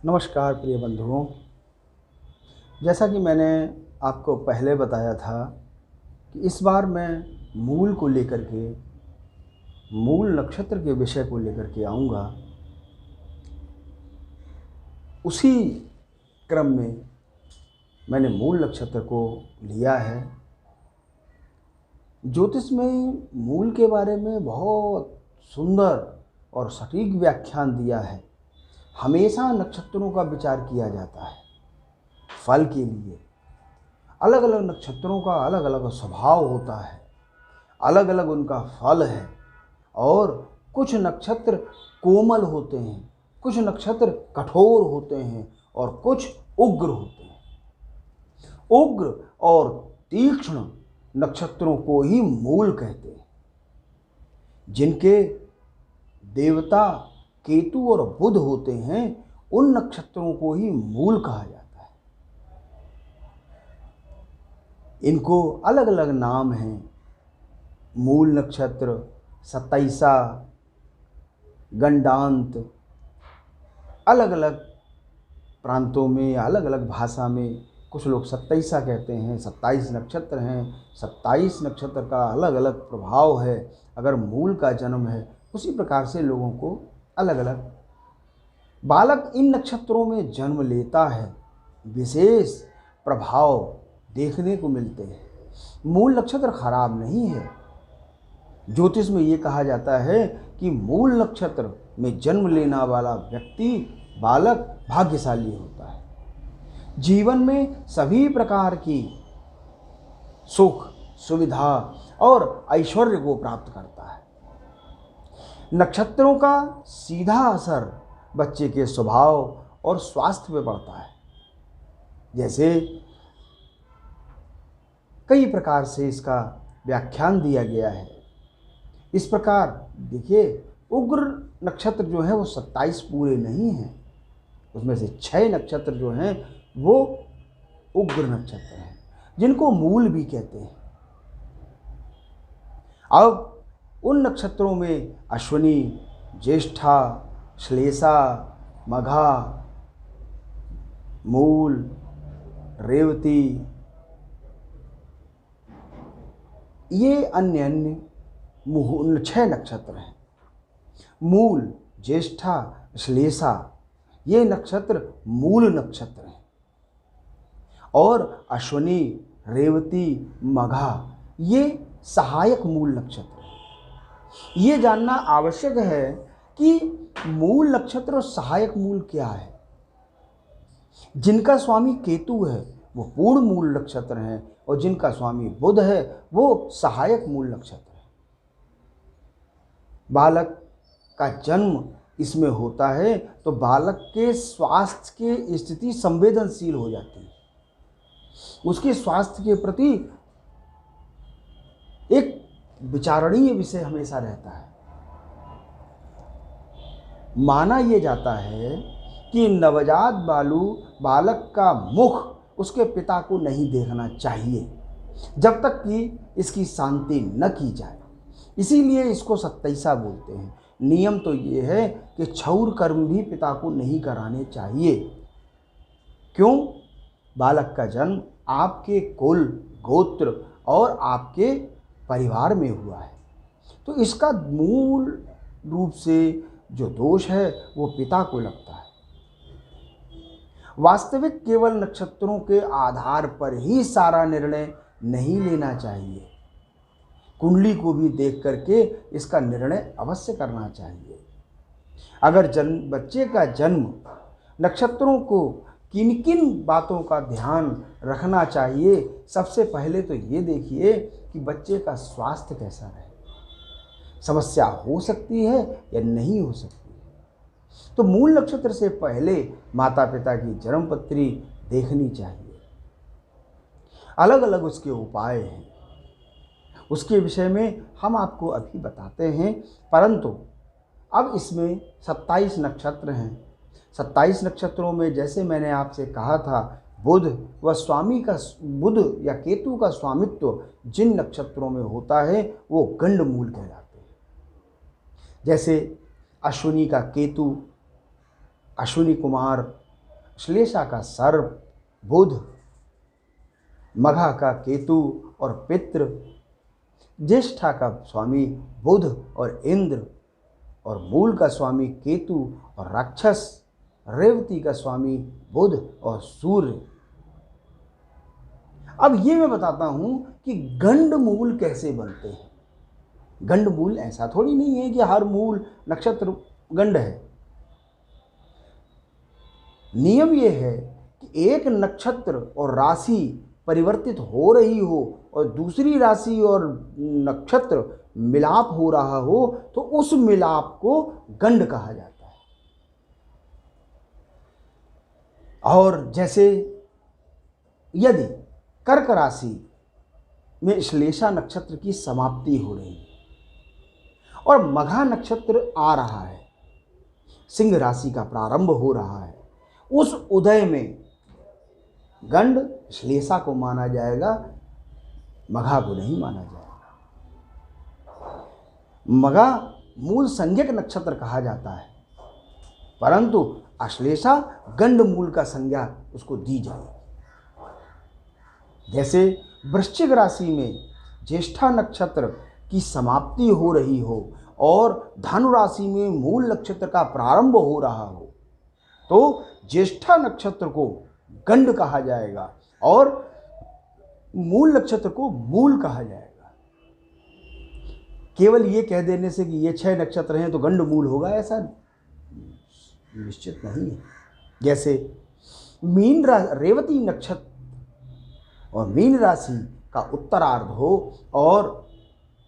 नमस्कार प्रिय बंधुओं। जैसा कि मैंने आपको पहले बताया था कि इस बार मैं मूल को लेकर के, मूल नक्षत्र के विषय को लेकर के आऊँगा। उसी क्रम में मैंने मूल नक्षत्र को लिया है। ज्योतिष में मूल के बारे में बहुत सुंदर और सटीक व्याख्यान दिया है। हमेशा नक्षत्रों का विचार किया जाता है फल के लिए। अलग अलग नक्षत्रों का अलग अलग स्वभाव होता है, अलग अलग उनका फल है। और कुछ नक्षत्र कोमल होते हैं, कुछ नक्षत्र कठोर होते हैं और कुछ उग्र होते हैं। उग्र और तीक्ष्ण नक्षत्रों को ही मूल कहते हैं, जिनके देवता केतु और बुध होते हैं। उन नक्षत्रों को ही मूल कहा जाता है। इनको अलग अलग नाम हैं। मूल नक्षत्र, सत्ताईसा, गंडांत, अलग अलग प्रांतों में अलग अलग भाषा में कुछ लोग सत्ताईसा कहते हैं। 27 नक्षत्र हैं। 27 नक्षत्र का अलग अलग प्रभाव है। अगर मूल का जन्म है, उसी प्रकार से लोगों को अलग अलग बालक इन नक्षत्रों में जन्म लेता है। विशेष प्रभाव देखने को मिलते हैं। मूल नक्षत्र खराब नहीं है। ज्योतिष में ये कहा जाता है कि मूल नक्षत्र में जन्म लेने वाला व्यक्ति, बालक भाग्यशाली होता है। जीवन में सभी प्रकार की सुख, सुविधा और ऐश्वर्य को प्राप्त करता है। नक्षत्रों का सीधा असर बच्चे के स्वभाव और स्वास्थ्य पर पड़ता है। जैसे कई प्रकार से इसका व्याख्यान दिया गया है। इस प्रकार देखिए, उग्र नक्षत्र जो है वो 27 पूरे नहीं हैं। उसमें से 6 नक्षत्र जो हैं वो उग्र नक्षत्र हैं, जिनको मूल भी कहते हैं। अब उन नक्षत्रों में अश्विनी, ज्येष्ठा, श्लेषा, मघा, मूल, रेवती, ये अन्य 6 नक्षत्र हैं। मूल, ज्येष्ठा, श्लेषा ये नक्षत्र मूल नक्षत्र हैं। और अश्विनी, रेवती, मघा ये सहायक मूल नक्षत्र हैं। ये जानना आवश्यक है कि मूल नक्षत्र और सहायक मूल क्या है। जिनका स्वामी केतु है वो पूर्ण मूल नक्षत्र हैं, और जिनका स्वामी बुध है वो सहायक मूल नक्षत्र है। बालक का जन्म इसमें होता है तो बालक के स्वास्थ्य की स्थिति संवेदनशील हो जाती है। उसके स्वास्थ्य के प्रति एक विचारणीय विषय हमेशा रहता है। माना यह जाता है कि नवजात बालक का मुख उसके पिता को नहीं देखना चाहिए जब तक कि इसकी शांति न की जाए। इसीलिए इसको सत्ताईसा बोलते हैं। नियम तो ये है कि क्षौर कर्म भी पिता को नहीं कराने चाहिए। क्यों? बालक का जन्म आपके कुल, गोत्र और आपके परिवार में हुआ है, तो इसका मूल रूप से जो दोष है वो पिता को लगता है। वास्तविक केवल नक्षत्रों के आधार पर ही सारा निर्णय नहीं लेना चाहिए। कुंडली को भी देख करके इसका निर्णय अवश्य करना चाहिए। अगर बच्चे का जन्म, नक्षत्रों को किन किन बातों का ध्यान रखना चाहिए, सबसे पहले तो ये देखिए कि बच्चे का स्वास्थ्य कैसा रहे। समस्या हो सकती है या नहीं हो सकती है, तो मूल नक्षत्र से पहले माता पिता की जन्मपत्री देखनी चाहिए। अलग अलग उसके उपाय हैं, उसके विषय में हम आपको अभी बताते हैं। परंतु अब इसमें 27 नक्षत्र हैं। 27 नक्षत्रों में जैसे मैंने आपसे कहा था, बुध व स्वामी का, बुध या केतु का स्वामित्व जिन नक्षत्रों में होता है वो गंड मूल कहलाते हैं। जैसे अश्विनी का केतु, अश्विनी कुमार श्लेषा का सर्प बुध, मघा का केतु और पितृ, ज्येष्ठा का स्वामी बुध और इंद्र, और मूल का स्वामी केतु और राक्षस, रेवती का स्वामी बुध और सूर्य। अब ये मैं बताता हूं कि गंड मूल कैसे बनते हैं। गंड मूल ऐसा थोड़ी नहीं है कि हर मूल नक्षत्र गंड है। नियम यह है कि एक नक्षत्र और राशि परिवर्तित हो रही हो और दूसरी राशि और नक्षत्र मिलाप हो रहा हो तो उस मिलाप को गंड कहा जाता है। और जैसे यदि कर्क राशि में श्लेषा नक्षत्र की समाप्ति हो रही है और मघा नक्षत्र आ रहा है, सिंह राशि का प्रारंभ हो रहा है, उस उदय में गंड श्लेषा को माना जाएगा, मघा को नहीं माना जाएगा। मघा मूल संज्ञक नक्षत्र कहा जाता है, परंतु अश्लेषा गंड मूल का संज्ञा उसको दी जाएगी। जैसे वृश्चिक राशि में ज्येष्ठा नक्षत्र की समाप्ति हो रही हो और धनु राशि में मूल नक्षत्र का प्रारंभ हो रहा हो तो ज्येष्ठा नक्षत्र को गंड कहा जाएगा और मूल नक्षत्र को मूल कहा जाएगा। केवल ये कह देने से कि ये 6 नक्षत्र हैं तो गंड मूल होगा, ऐसा निश्चित नहीं है। जैसे रेवती नक्षत्र और मीन राशि का उत्तरार्ध हो और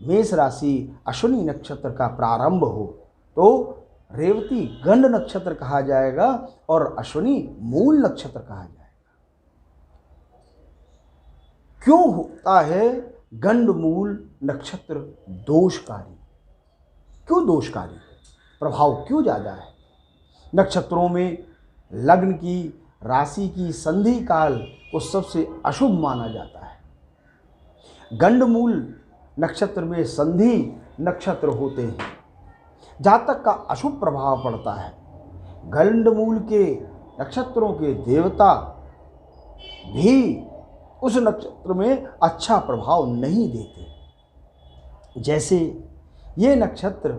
मेष राशि अश्विनी नक्षत्र का प्रारंभ हो तो रेवती गंड नक्षत्र कहा जाएगा और अश्विनी मूल नक्षत्र कहा जाएगा। क्यों होता है गंड मूल नक्षत्र दोषकारी? क्यों दोषकारी? प्रभाव क्यों ज़्यादा है? नक्षत्रों में लग्न की राशि की संधि काल को सबसे अशुभ माना जाता है। गंड मूल नक्षत्र में संधि नक्षत्र होते हैं, जातक का अशुभ प्रभाव पड़ता है। गंड मूल के नक्षत्रों के देवता भी उस नक्षत्र में अच्छा प्रभाव नहीं देते। जैसे ये नक्षत्र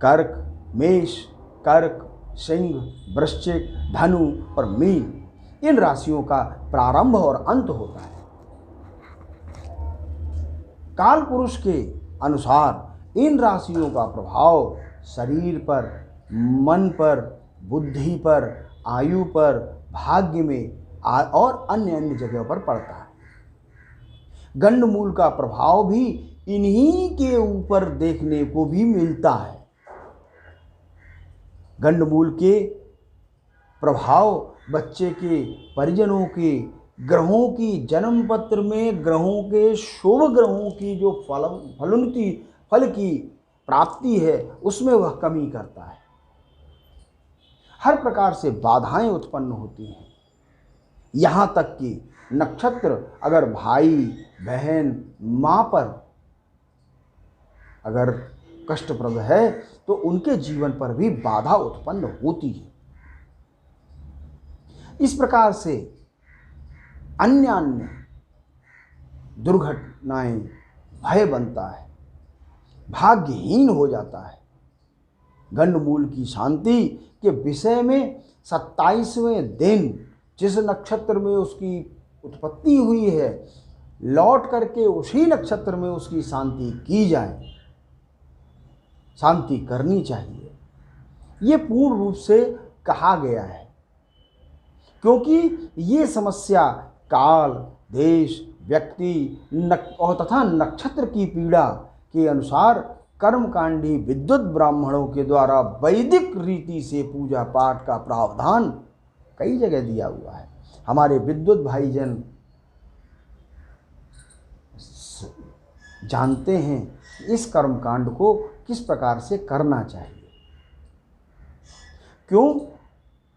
कर्क, मेष, कर्क, सिंह, वृश्चिक, धनु और मीन, इन राशियों का प्रारंभ और अंत होता है। काल पुरुष के अनुसार इन राशियों का प्रभाव शरीर पर, मन पर, बुद्धि पर, आयु पर, भाग्य में और अन्य अन्य जगहों पर पड़ता है। गंड मूल का प्रभाव भी इन्हीं के ऊपर देखने को भी मिलता है। गंड मूल के प्रभाव बच्चे के परिजनों के ग्रहों की जन्म पत्र में ग्रहों के शुभ ग्रहों की जो फल की प्राप्ति है उसमें वह कमी करता है। हर प्रकार से बाधाएं उत्पन्न होती हैं। यहाँ तक कि नक्षत्र अगर भाई बहन माँ पर अगर कष्टप्रद है तो उनके जीवन पर भी बाधा उत्पन्न होती है। इस प्रकार से अन्य अन्य दुर्घटनाएं भय बनता है, भाग्यहीन हो जाता है। गंड मूल की शांति के विषय में 27वें दिन जिस नक्षत्र में उसकी उत्पत्ति हुई है लौट करके उसी नक्षत्र में उसकी शांति की जाए, शांति करनी चाहिए। ये पूर्ण रूप से कहा गया है क्योंकि ये समस्या काल, देश, व्यक्ति और तथा नक्षत्र की पीड़ा के अनुसार कर्मकांडी विद्वत ब्राह्मणों के द्वारा वैदिक रीति से पूजा पाठ का प्रावधान कई जगह दिया हुआ है। हमारे विद्वत भाईजन जानते हैं इस कर्मकांड को किस प्रकार से करना चाहिए। क्यों?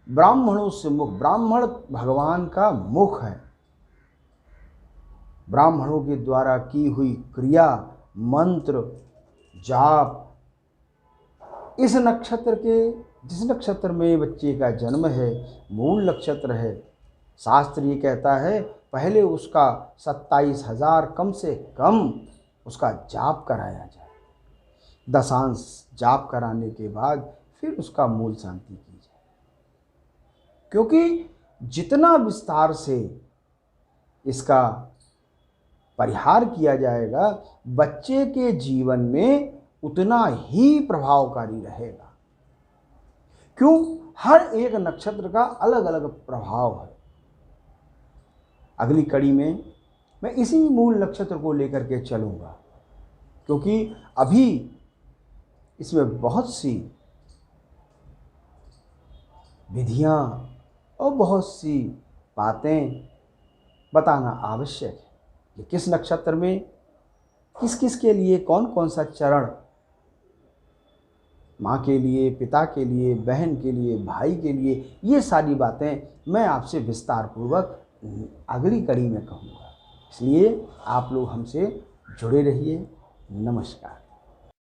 ब्राह्मणों से मुख, ब्राह्मण भगवान का मुख है। ब्राह्मणों के द्वारा की हुई क्रिया, मंत्र, जाप इस नक्षत्र के जिस नक्षत्र में बच्चे का जन्म है, मूल नक्षत्र है, शास्त्र ये कहता है पहले उसका 27,000 कम से कम उसका जाप कराया जाए। दशांश जाप कराने के बाद फिर उसका मूल शांति की जाए, क्योंकि जितना विस्तार से इसका परिहार किया जाएगा बच्चे के जीवन में उतना ही प्रभावकारी रहेगा। क्यों? हर एक नक्षत्र का अलग अलग प्रभाव है। अगली कड़ी में मैं इसी मूल नक्षत्र को लेकर के चलूँगा, क्योंकि अभी इसमें बहुत सी विधियाँ और बहुत सी बातें बताना आवश्यक है कि किस नक्षत्र में किस किस के लिए कौन कौन सा चरण, माँ के लिए, पिता के लिए, बहन के लिए, भाई के लिए, ये सारी बातें मैं आपसे विस्तार पूर्वक अगली कड़ी में कहूँगा। इसलिए आप लोग हमसे जुड़े रहिए। नमस्कार।